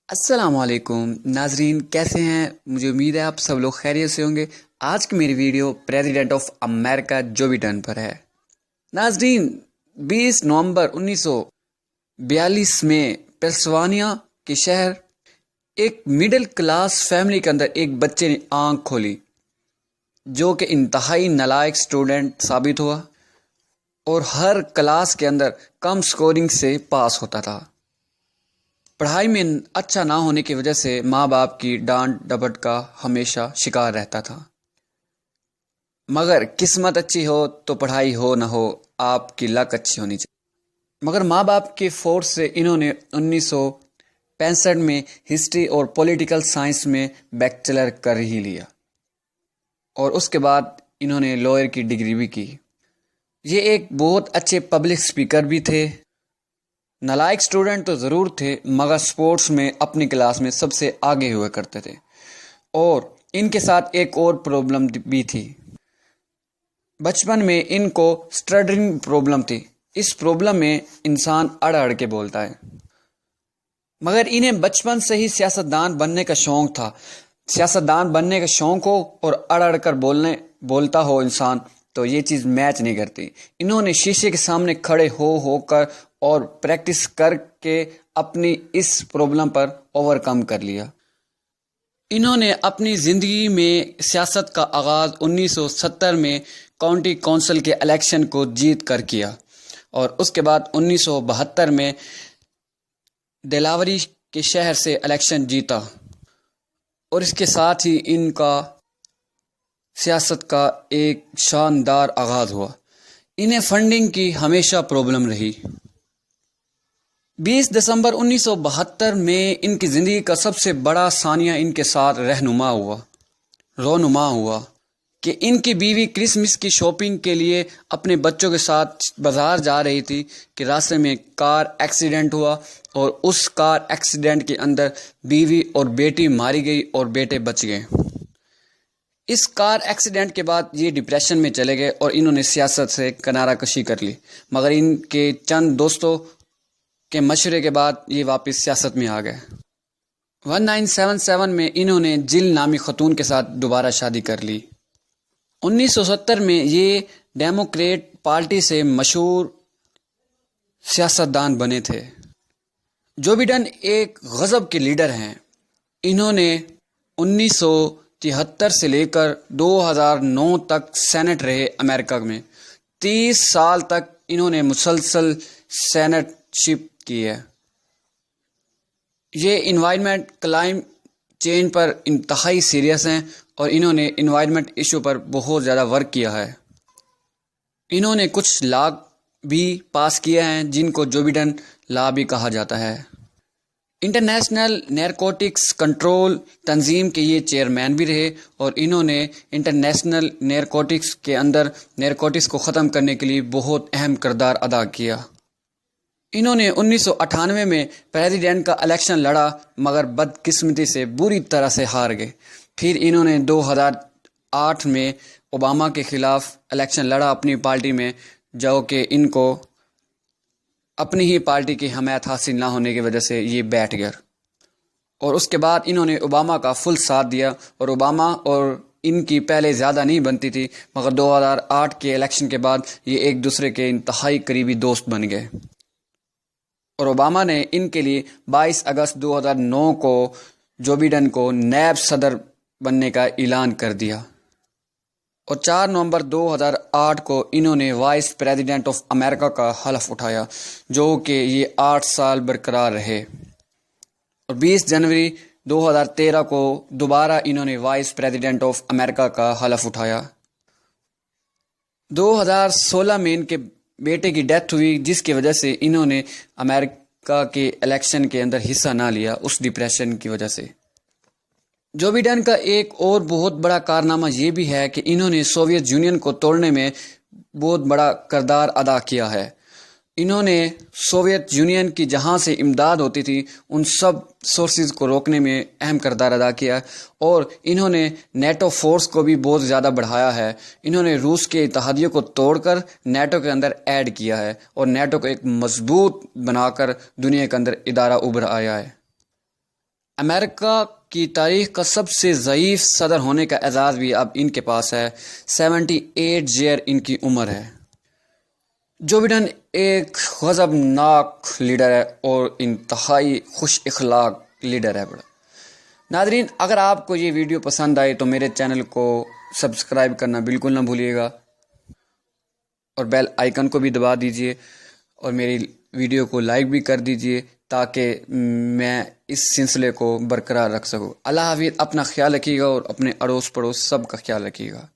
السلام علیکم ناظرین، کیسے ہیں؟ مجھے امید ہے آپ سب لوگ خیریت سے ہوں گے۔ آج کی میری video president of America Joe Biden پر ہے۔ ناظرین، 20 نومبر 1942 میں پینسلوانیا کے شہر ایک مڈل کلاس فیملی کے اندر ایک بچے نے آنکھ کھولی جو کہ انتہائی نالائق سٹوڈنٹ ثابت ہوا اور ہر کلاس کے اندر کم سکورنگ سے پاس ہوتا تھا۔ پڑھائی میں اچھا نہ ہونے کی وجہ سے ماں باپ کی ڈانٹ ڈپٹ کا ہمیشہ شکار رہتا تھا، مگر قسمت اچھی ہو تو پڑھائی ہو نہ ہو، آپ کی لک اچھی ہونی چاہیے۔ مگر ماں باپ کے فورس سے انہوں نے 1965 میں ہسٹری اور پولیٹیکل سائنس میں بیچلر کر ہی لیا اور اس کے بعد انہوں نے لوئر کی ڈگری بھی کی۔ یہ ایک بہت اچھے پبلک سپیکر بھی تھے۔ نالائق سٹوڈنٹ تو ضرور تھے، مگر سپورٹس میں اپنی کلاس میں سب سے آگے ہوا کرتے تھے، اور ان کے ساتھ ایک اور پرابلم بھی تھی۔ بچپن میں ان کو اسٹرڈرنگ پرابلم تھی۔ اس پرابلم میں انسان اڑ اڑ کے بولتا ہے، مگر انہیں بچپن سے ہی سیاستدان بننے کا شوق تھا۔ سیاستدان بننے کا شوق ہو اور اڑ اڑ کر بولتا ہو انسان تو یہ چیز میچ نہیں کرتی۔ انہوں نے شیشے کے سامنے کھڑے ہو کر اور پریکٹس کر کے اپنی اس پرابلم پر اوور کم کر لیا۔ انہوں نے اپنی زندگی میں سیاست کا آغاز 1970 میں کاؤنٹی کونسل کے الیکشن کو جیت کر کیا، اور اس کے بعد 1972 میں ڈیلاوری کے شہر سے الیکشن جیتا، اور اس کے ساتھ ہی ان کا سیاست کا ایک شاندار آغاز ہوا۔ انہیں فنڈنگ کی ہمیشہ پرابلم رہی۔ 20 دسمبر 1972 میں ان کی زندگی کا سب سے بڑا ثانیہ ان کے ساتھ رونما ہوا کہ ان کی بیوی کرسمس کی شاپنگ کے لیے اپنے بچوں کے ساتھ بازار جا رہی تھی کہ راستے میں کار ایکسیڈنٹ ہوا، اور اس کار ایکسیڈنٹ کے اندر بیوی اور بیٹی ماری گئی اور بیٹے بچ گئے۔ اس کار ایکسیڈنٹ کے بعد یہ ڈپریشن میں چلے گئے اور انہوں نے سیاست سے کنارہ کشی کر لی، مگر ان کے چند دوستوں کے مشورے کے بعد یہ واپس سیاست میں آ گئے۔ 1977 میں انہوں نے جل نامی خاتون کے ساتھ دوبارہ شادی کر لی۔ 1970 میں یہ ڈیموکریٹ پارٹی سے مشہور سیاستدان بنے تھے۔ جو بائیڈن ایک غضب کے لیڈر ہیں۔ انہوں نے 1973 سے لے کر 2009 تک سینٹ رہے امریکہ میں۔ 30 سال تک انہوں نے مسلسل سینٹ شپ کی ہے۔ یہ انوائرمنٹ کلائمیٹ چینج پر انتہائی سیریس ہیں، اور انہوں نے انوائرمنٹ ایشو پر بہت زیادہ ورک کیا ہے۔ انہوں نے کچھ لا بھی پاس کیا ہیں جن کو جو بائیڈن لا بھی کہا جاتا ہے۔ انٹرنیشنل نیرکوٹکس کنٹرول تنظیم کے یہ چیئرمین بھی رہے، اور انہوں نے انٹرنیشنل نیرکوٹکس کے اندر نیرکوٹکس کو ختم کرنے کے لیے بہت اہم کردار ادا کیا۔ انہوں نے 1998 میں پریزیڈنٹ کا الیکشن لڑا، مگر بدقسمتی سے بری طرح سے ہار گئے۔ پھر انہوں نے 2008 میں اوباما کے خلاف الیکشن لڑا اپنی پارٹی میں، جو کہ ان کو اپنی ہی پارٹی کی حمایت حاصل نہ ہونے کی وجہ سے یہ بیٹھ گئے، اور اس کے بعد انہوں نے اوباما کا فل ساتھ دیا، اور اوباما اور ان کی پہلے زیادہ نہیں بنتی تھی، مگر 2008 کے الیکشن کے بعد یہ ایک دوسرے کے انتہائی قریبی دوست بن گئے، اور اوباما نے ان کے لیے 22 اگست 2009 کو جو بائیڈن کو نائب صدر بننے کا اعلان کر دیا، اور 4 نومبر 2008 کو انہوں نے وائس پریزیڈنٹ آف امریکہ کا حلف اٹھایا، جو کہ یہ 8 سال برقرار رہے، اور 20 جنوری 2013 کو دوبارہ انہوں نے وائس پریزیڈنٹ آف امریکہ کا حلف اٹھایا۔ 2016 میں ان کے بیٹے کی ڈیتھ ہوئی، جس کی وجہ سے انہوں نے امریکہ کے الیکشن کے اندر حصہ نہ لیا اس ڈپریشن کی وجہ سے۔ جو بائیڈن کا ایک اور بہت بڑا کارنامہ یہ بھی ہے کہ انہوں نے سوویت یونین کو توڑنے میں بہت بڑا کردار ادا کیا ہے۔ انہوں نے سوویت یونین کی جہاں سے امداد ہوتی تھی ان سب سورسز کو روکنے میں اہم کردار ادا کیا، اور انہوں نے نیٹو فورس کو بھی بہت زیادہ بڑھایا ہے۔ انہوں نے روس کے اتحادیوں کو توڑ کر نیٹو کے اندر ایڈ کیا ہے، اور نیٹو کو ایک مضبوط بنا کر دنیا کے اندر ادارہ ابھر آیا ہے۔ امریکہ کی تاریخ کا سب سے ضعیف صدر ہونے کا اعزاز بھی اب ان کے پاس ہے۔ 78 ایئر ان کی عمر ہے۔ جو بائیڈن ایک غضبناک لیڈر ہے اور انتہائی خوش اخلاق لیڈر ہے۔ ناظرین، اگر آپ کو یہ ویڈیو پسند آئے تو میرے چینل کو سبسکرائب کرنا بالکل نہ بھولیے گا اور بیل آئیکن کو بھی دبا دیجئے اور میری ویڈیو کو لائک بھی کر دیجئے تاکہ میں اس سلسلے کو برقرار رکھ سکوں۔ اللہ حافظ، اپنا خیال رکھیے گا اور اپنے اڑوس پڑوس سب کا خیال رکھیے گا۔